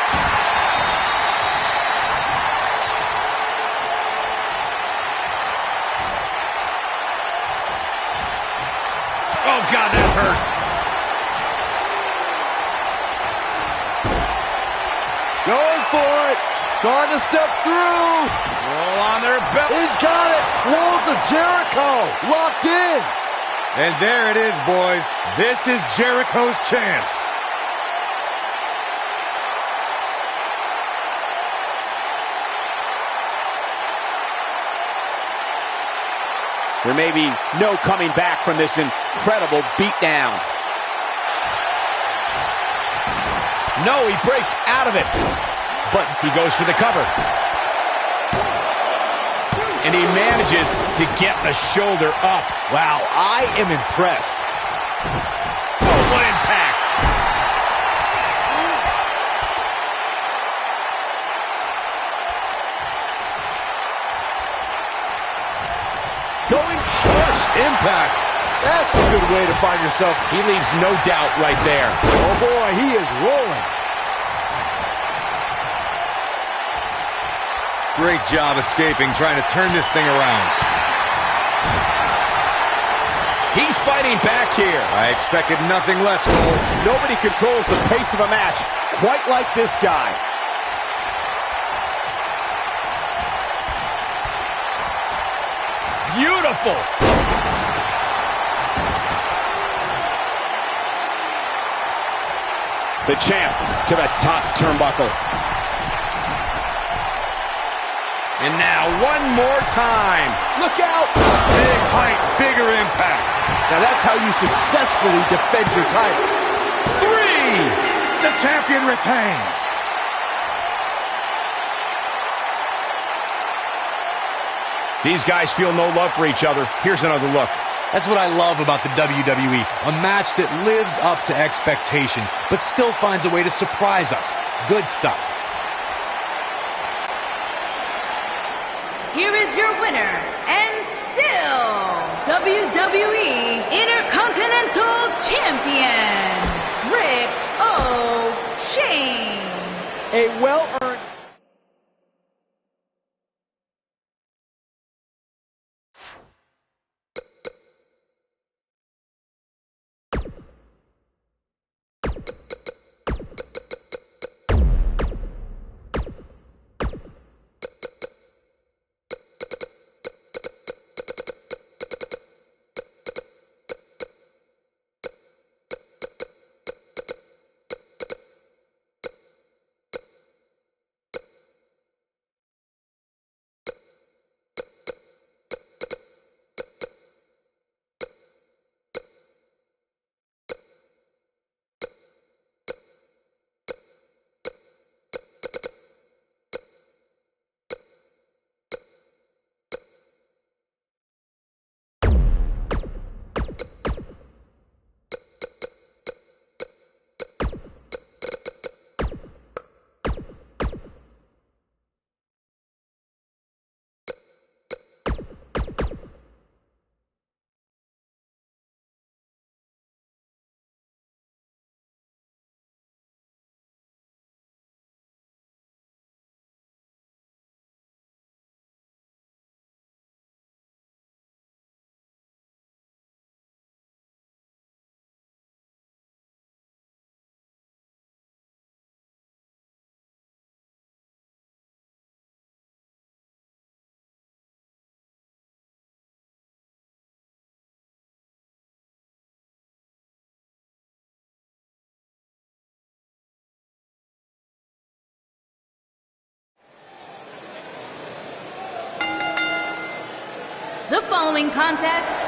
Oh, God, that hurt. Going for it. Trying to step through. All on their belt. He's got it. Walls of Jericho. Locked in. And there it is, boys. This is Jericho's chance. There may be no coming back from this incredible beatdown. No, he breaks out of it. But he goes for the cover. and he manages to get the shoulder up. Wow, I am impressed. Oh, what impact! Going harsh impact. That's a good way to find yourself. He leaves no doubt right there. Oh boy, he is rolling. Great job escaping, trying to turn this thing around. He's fighting back here. I expected nothing less, Cole. Nobody controls the pace of a match quite like this guy. Beautiful. The champ to the top turnbuckle. And now one more time. Look out. Big height, bigger impact. Now that's how you successfully defend your title. 3. The champion retains. These guys feel no love for each other. Here's another look. That's what I love about the WWE. A match that lives up to expectations, but still finds a way to surprise us. Good stuff. Here is your winner, and still WWE Intercontinental Champion, Rick O'Shane. A well-earned... The following contest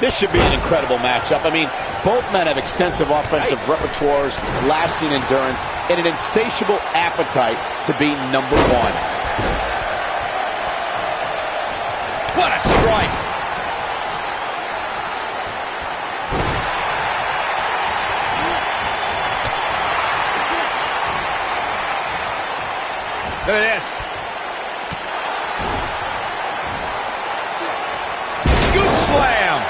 This should be an incredible matchup. I mean, both men have extensive offensive repertoires, lasting endurance, and an insatiable appetite to be number one. What a strike! Look at this. Scoop slam.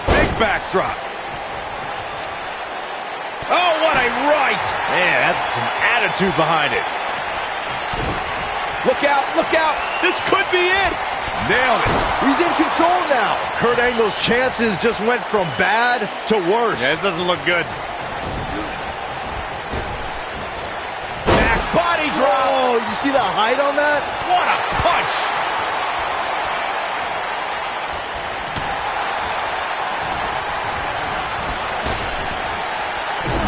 Big backdrop. Oh, what a right. Man, that's some attitude behind it. Look out, look out. This could be it. Nailed it. He's in control now. Kurt Angle's chances just went from bad to worse. Yeah, this doesn't look good. Back body drop. Oh, you see the height on that? What a punch.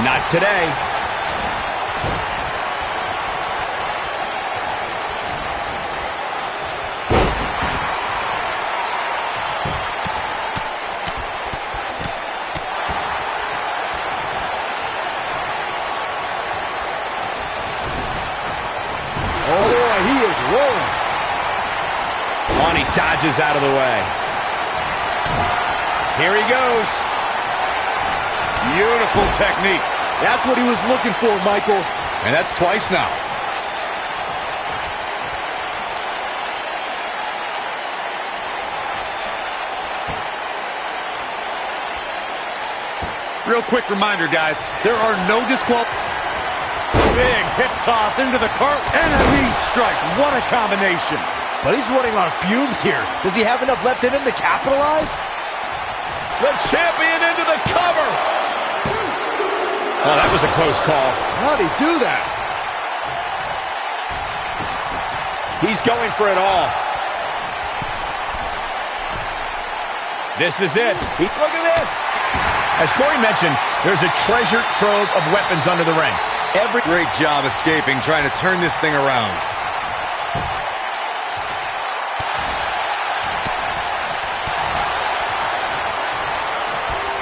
Not today. Oh, boy, he is rolling. On, he dodges out of the way. Here he goes. Beautiful technique. That's what he was looking for, Michael. And that's twice now. Real quick reminder, guys, there are no disqualifications. Big hip toss into the cart and a knee strike. What a combination. But he's running on fumes here. Does he have enough left in him to capitalize? The champion into the cover. Oh, that was a close call. How'd he do that? He's going for it all. This is it. Look at this. As Corey mentioned, there's a treasure trove of weapons under the ring. Great job escaping, trying to turn this thing around.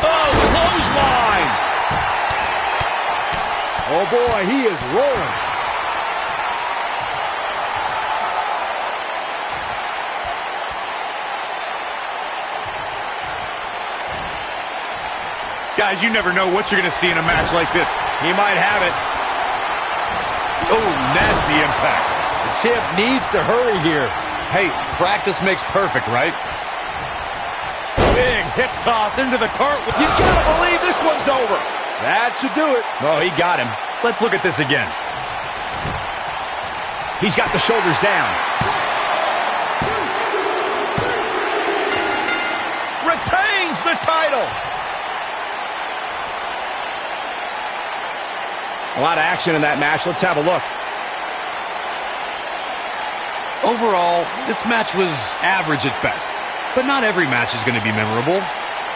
Oh, clothesline! Oh, boy, he is rolling. Guys, you never know what you're going to see in a match like this. He might have it. Oh, nasty impact. The champ needs to hurry here. Hey, practice makes perfect, right? Big hip toss into the cart. You gotta believe this one's over. That should do it. Oh, he got him. Let's look at this again. He's got the shoulders down. Retains the title. A lot of action in that match. Let's have a look. Overall, this match was average at best. But not every match is going to be memorable.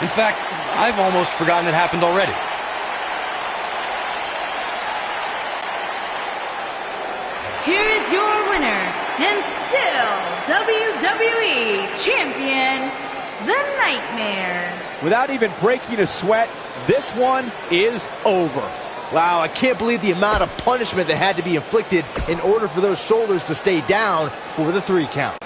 In fact, I've almost forgotten it happened already. Here is your winner, and still WWE Champion, The Nightmare. Without even breaking a sweat, this one is over. Wow, I can't believe the amount of punishment that had to be inflicted in order for those shoulders to stay down for the 3 count.